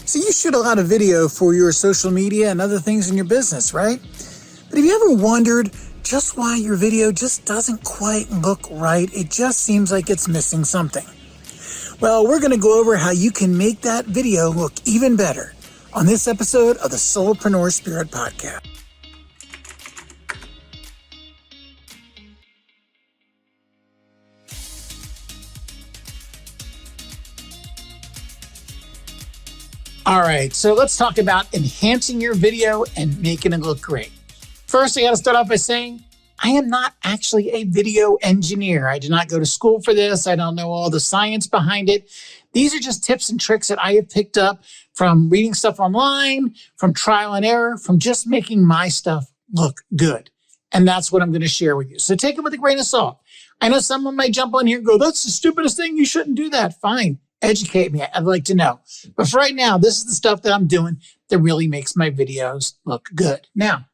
So you shoot a lot of video for your social media and other things in your business, right? But have you ever wondered just why your video just doesn't quite look right? It just seems like it's missing something. Well, we're going to go over how you can make that video look even better on this episode of the SoloProneur SPIRIT podcast. All right, so let's talk about enhancing your video and making it look great. First, I got to start off by saying I am not actually a video engineer. I did not go to school for this. I don't know all the science behind it. These are just tips and tricks that I have picked up from reading stuff online, from trial and error, from just making my stuff look good. And that's what I'm going to share with you. So take it with a grain of salt. I know someone might jump on here and go, that's the stupidest thing. You shouldn't do that. Fine. Educate me. I'd like to know. But for right now, this is the stuff that I'm doing that really makes my videos look good. Now,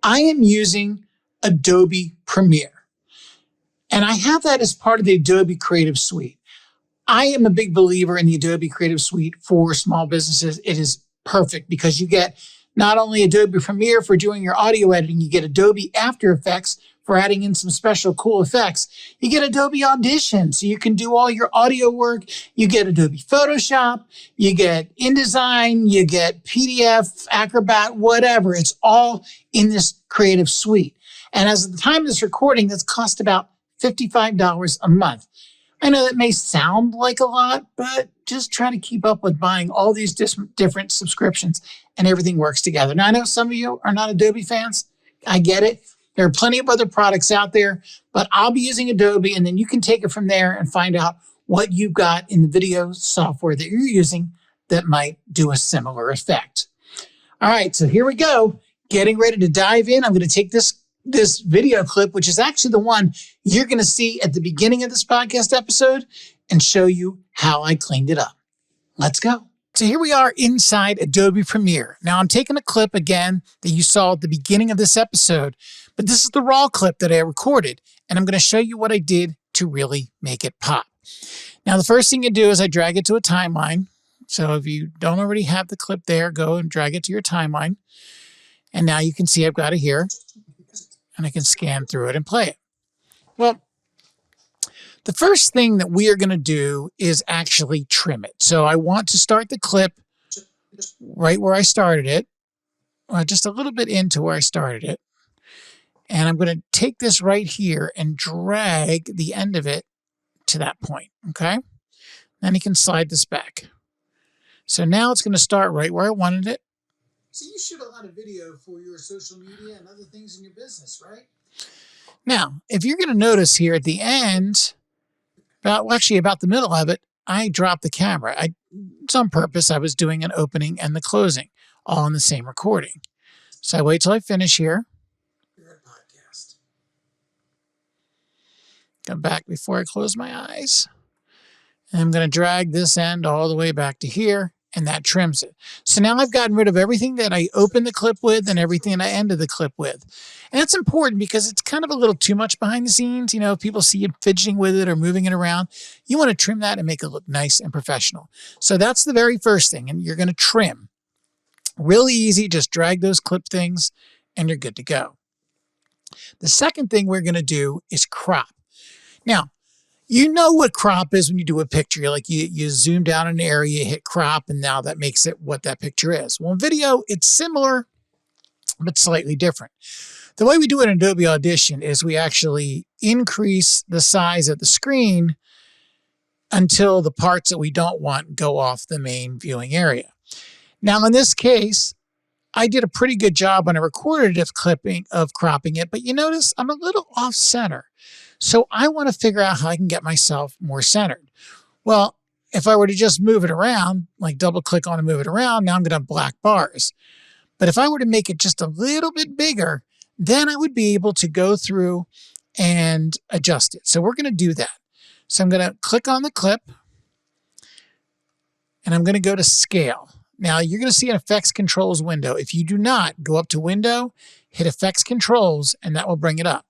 I am using Adobe Premiere, and I have that as part of the Adobe Creative Suite. I am a big believer in the Adobe Creative Suite for small businesses. It is perfect because you get not only Adobe Premiere for doing your audio editing, you get Adobe After Effects for adding in some special cool effects. You get Adobe Audition, so you can do all your audio work. You get Adobe Photoshop, you get InDesign, you get PDF, Acrobat, whatever. It's all in this creative suite. And as of the time of this recording, that's cost about $55 a month. I know that may sound like a lot, but just try to keep up with buying all these different subscriptions and everything works together. Now, I know some of you are not Adobe fans. I get it. There are plenty of other products out there, but I'll be using Adobe, and then you can take it from there and find out what you've got in the video software that you're using that might do a similar effect. All right, so here we go. Getting ready to dive in. I'm going to take this video clip, which is actually the one you're going to see at the beginning of this podcast episode, and show you how I cleaned it up. Let's go. So here we are inside Adobe Premiere. Now I'm taking a clip again that you saw at the beginning of this episode, but this is the raw clip that I recorded, and I'm going to show you what I did to really make it pop. Now the first thing you do is I drag it to a timeline. So if you don't already have the clip there, go and drag it to your timeline. And now you can see I've got it here, and I can scan through it and play it. Well, the first thing that we are going to do is actually trim it. So I want to start the clip right where I started it, just a little bit into where I started it. And I'm going to take this right here and drag the end of it to that point, okay? Then you can slide this back. So now it's going to start right where I wanted it. So you shoot a lot of video for your social media and other things in your business, right? Now, if you're going to notice here at the end, about the middle of it, I dropped the camera. It's on purpose. I was doing an opening and the closing all in the same recording. So I wait till I finish here. Podcast. Come back before I close my eyes. And I'm going to drag this end all the way back to here, and that trims it. So now I've gotten rid of everything that I opened the clip with and everything that I ended the clip with. And that's important because it's kind of a little too much behind the scenes. You know, if people see you fidgeting with it or moving it around, you want to trim that and make it look nice and professional. So that's the very first thing, and you're going to trim. Really easy, just drag those clip things and you're good to go. The second thing we're going to do is crop. Now, you know what crop is when you do a picture. You zoom down an area, you hit crop, and now that makes it what that picture is. Well, in video, it's similar, but slightly different. The way we do it in Adobe Audition is we actually increase the size of the screen until the parts that we don't want go off the main viewing area. Now, in this case, I did a pretty good job when I recorded it of cropping it, but you notice I'm a little off center. So I want to figure out how I can get myself more centered. Well, if I were to just move it around, like double click on and move it around, now I'm going to have black bars. But if I were to make it just a little bit bigger, then I would be able to go through and adjust it. So we're going to do that. So I'm going to click on the clip, and I'm going to go to scale. Now you're going to see an effects controls window. If you do not, go up to window, hit effects controls, and that will bring it up.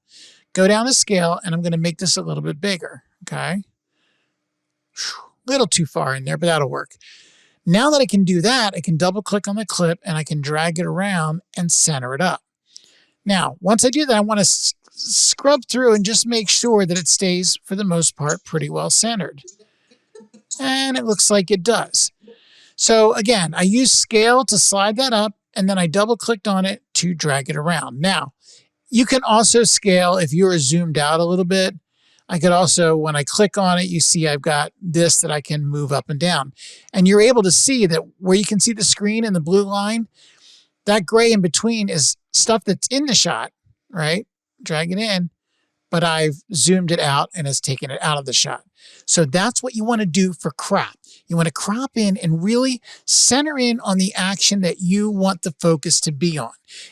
Go down to scale, and I'm going to make this a little bit bigger, okay? A little too far in there, but that'll work. Now that I can do that, I can double click on the clip and I can drag it around and center it up. Now, once I do that, I want to scrub through and just make sure that it stays, for the most part, pretty well centered. And it looks like it does. So again, I use scale to slide that up, and then I double clicked on it to drag it around. Now, you can also scale if you're zoomed out a little bit. I could also, when I click on it, you see I've got this that I can move up and down. And you're able to see that where you can see the screen and the blue line, that gray in between is stuff that's in the shot, right? Drag it in, but I've zoomed it out and has taken it out of the shot. So that's what you want to do for crop. You want to crop in and really center in on the action that you want the focus to be on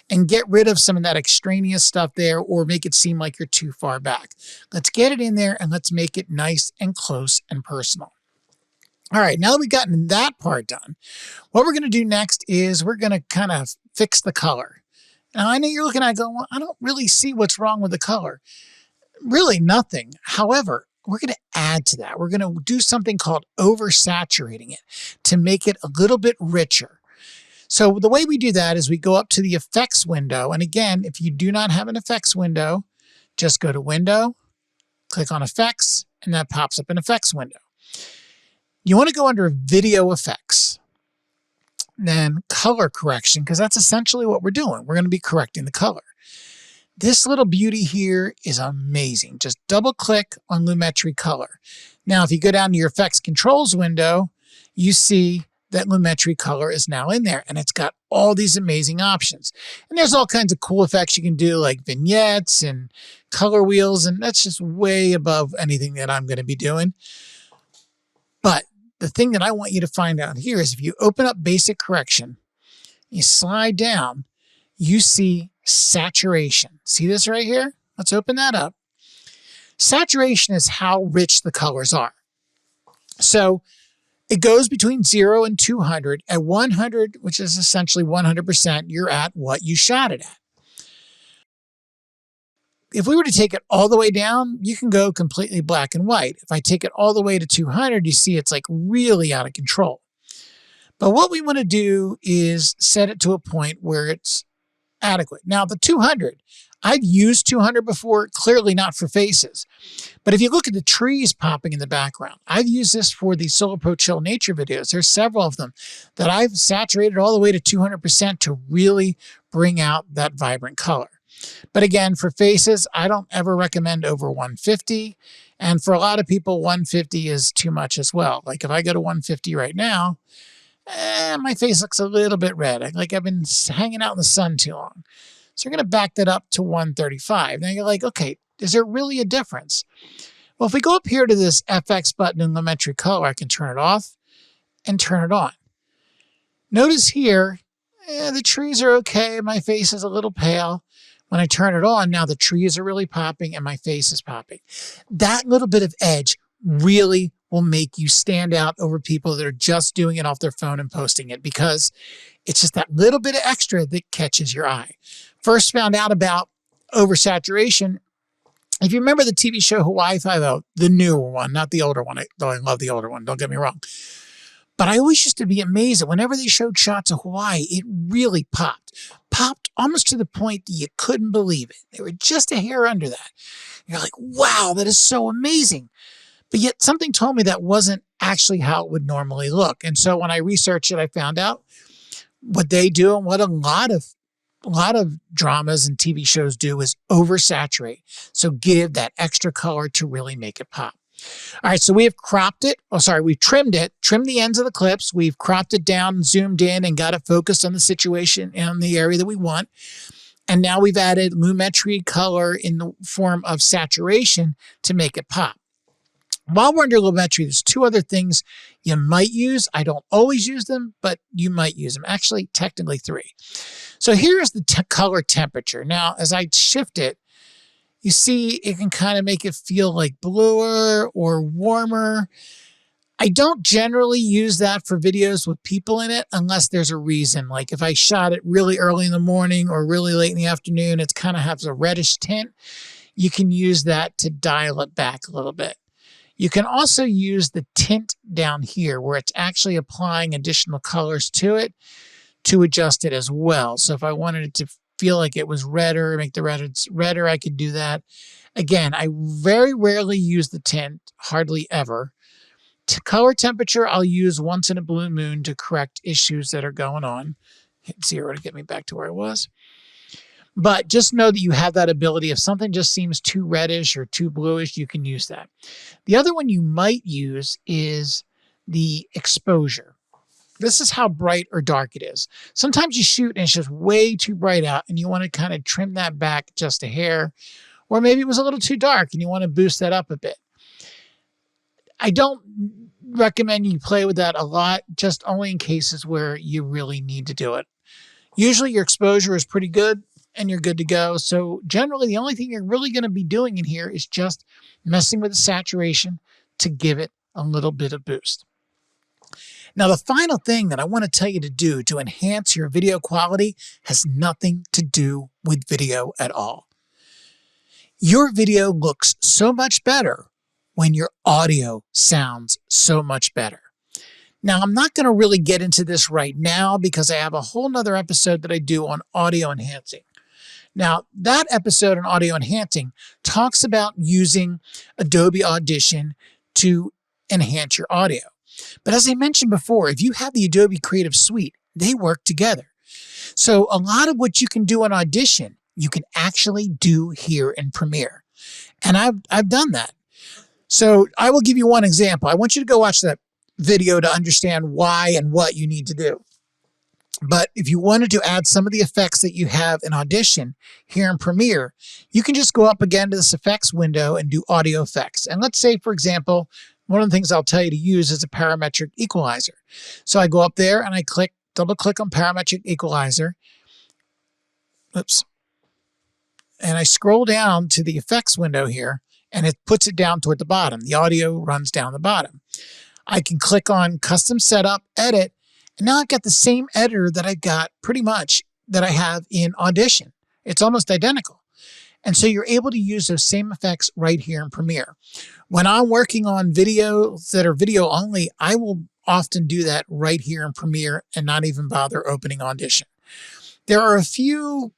and get rid of some of that extraneous stuff there or make it seem like you're too far back. Let's get it in there and let's make it nice and close and personal. All right, now that we've gotten that part done, what we're going to do next is we're going to kind of fix the color. Now, I know you're looking at it going, well, I don't really see what's wrong with the color. Really nothing. However, we're going to add to that. We're going to do something called oversaturating it to make it a little bit richer. So the way we do that is we go up to the effects window. And again, if you do not have an effects window, just go to Window, click on Effects, and that pops up an effects window. You want to go under Video Effects, then Color Correction, because that's essentially what we're doing. We're going to be correcting the color. This little beauty here is amazing. Just double click on Lumetri Color. Now, if you go down to your Effects Controls window, you see that Lumetri Color is now in there, and it's got all these amazing options. And there's all kinds of cool effects you can do, like vignettes and color wheels, and that's just way above anything that I'm going to be doing. But the thing that I want you to find out here is if you open up Basic Correction, you slide down, you see saturation. See this right here? Let's open that up. Saturation is how rich the colors are. So it goes between 0 and 200. At 100, which is essentially 100%, you're at what you shot it at. If we were to take it all the way down, you can go completely black and white. If I take it all the way to 200, you see it's like really out of control. But what we want to do is set it to a point where it's adequate. Now, the 200, I've used 200 before, clearly not for faces. But if you look at the trees popping in the background, I've used this for the SoloPro Chill Nature videos. There's several of them that I've saturated all the way to 200% to really bring out that vibrant color. But again, for faces, I don't ever recommend over 150. And for a lot of people, 150 is too much as well. Like if I go to 150 right now, my face looks a little bit red. Like I've been hanging out in the sun too long. So we're going to back that up to 135. Now you're like, okay, is there really a difference? Well, if we go up here to this FX button in Lumetri Color, I can turn it off and turn it on. Notice here, the trees are okay. My face is a little pale. When I turn it on, now the trees are really popping and my face is popping. That little bit of edge really will make you stand out over people that are just doing it off their phone and posting it, because it's just that little bit of extra that catches your eye. First found out about oversaturation. If you remember the TV show Hawaii Five-0, the newer one, not the older one, though I love the older one, don't get me wrong. But I always used to be amazed that whenever they showed shots of Hawaii, it really popped. Popped almost to the point that you couldn't believe it. They were just a hair under that. You're like, wow, that is so amazing. But yet something told me that wasn't actually how it would normally look. And so when I researched it, I found out what they do and what a lot of dramas and TV shows do is oversaturate. So give that extra color to really make it pop. All right, so we have cropped it. Oh, sorry, we've trimmed it, trimmed the ends of the clips. We've cropped it down, zoomed in, and got it focused on the situation and the area that we want. And now we've added Lumetri Color in the form of saturation to make it pop. While we're under Lumetri, there's two other things you might use. I don't always use them, but you might use them. Actually, technically three. So here's the color temperature. Now, as I shift it, you see it can kind of make it feel like bluer or warmer. I don't generally use that for videos with people in it unless there's a reason. Like if I shot it really early in the morning or really late in the afternoon, it kind of has a reddish tint. You can use that to dial it back a little bit. You can also use the tint down here where it's actually applying additional colors to it to adjust it as well. So if I wanted it to feel like it was redder, make the redder, I could do that. Again, I very rarely use the tint, hardly ever. Color temperature, I'll use once in a blue moon to correct issues that are going on. Hit 0 to get me back to where I was. But just know that you have that ability. If something just seems too reddish or too bluish, you can use that. The other one you might use is the exposure. This is how bright or dark it is. Sometimes you shoot and it's just way too bright out and you want to kind of trim that back just a hair. Or maybe it was a little too dark and you want to boost that up a bit. I don't recommend you play with that a lot, just only in cases where you really need to do it. Usually your exposure is pretty good and you're good to go. So generally the only thing you're really going to be doing in here is just messing with the saturation to give it a little bit of boost. Now the final thing that I want to tell you to do to enhance your video quality has nothing to do with video at all. Your video looks so much better when your audio sounds so much better. Now, I'm not going to really get into this right now because I have a whole nother episode that I do on audio enhancing. Now, that episode on audio enhancing talks about using Adobe Audition to enhance your audio. But as I mentioned before, if you have the Adobe Creative Suite, they work together. So a lot of what you can do on Audition, you can actually do here in Premiere. And I've done that. So I will give you one example. I want you to go watch that video to understand why and what you need to do. But if you wanted to add some of the effects that you have in Audition here in Premiere, you can just go up again to this effects window and do audio effects. And let's say, for example, one of the things I'll tell you to use is a parametric equalizer. So I go up there and I double click on parametric equalizer. Oops. And I scroll down to the effects window here and it puts it down toward the bottom. The audio runs down the bottom. I can click on custom setup, edit, and now I've got the same editor that I got pretty much that I have in Audition. It's almost identical. And so you're able to use those same effects right here in Premiere. When I'm working on videos that are video only, I will often do that right here in Premiere and not even bother opening Audition. There are a few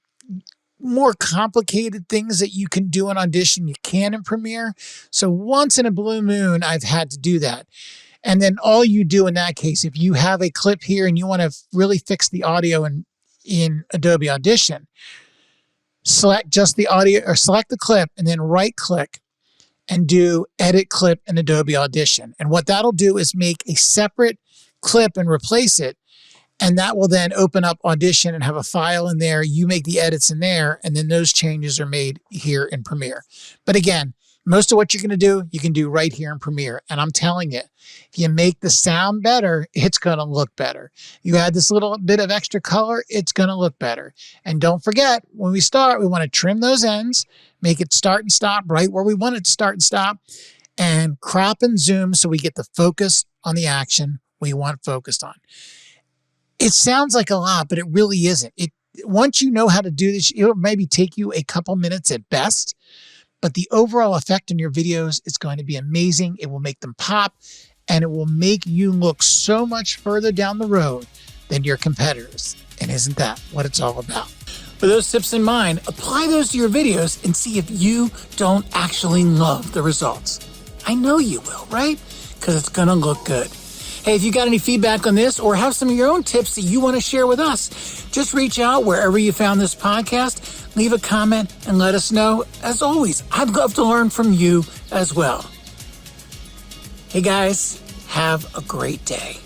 more complicated things that you can do in Audition you can in Premiere. So once in a blue moon, I've had to do that. And then all you do in that case, if you have a clip here and you want to really fix the audio in Adobe Audition, select just the audio or select the clip and then right click and do edit clip in Adobe Audition. And what that'll do is make a separate clip and replace it. And that will then open up Audition and have a file in there. You make the edits in there, and then those changes are made here in Premiere. But again, most of what you're going to do, you can do right here in Premiere. And I'm telling you, if you make the sound better, it's going to look better. You add this little bit of extra color, it's going to look better. And don't forget, when we start, we want to trim those ends, make it start and stop right where we want it to start and stop, and crop and zoom so we get the focus on the action we want focused on. It sounds like a lot, but it really isn't. Once you know how to do this, it'll maybe take you a couple minutes at best, but the overall effect on your videos is going to be amazing. It will make them pop, and it will make you look so much further down the road than your competitors. And isn't that what it's all about? With those tips in mind, apply those to your videos and see if you don't actually love the results. I know you will, right? Because it's going to look good. Hey, if you got any feedback on this or have some of your own tips that you want to share with us, just reach out wherever you found this podcast, leave a comment, and let us know. As always, I'd love to learn from you as well. Hey guys, have a great day.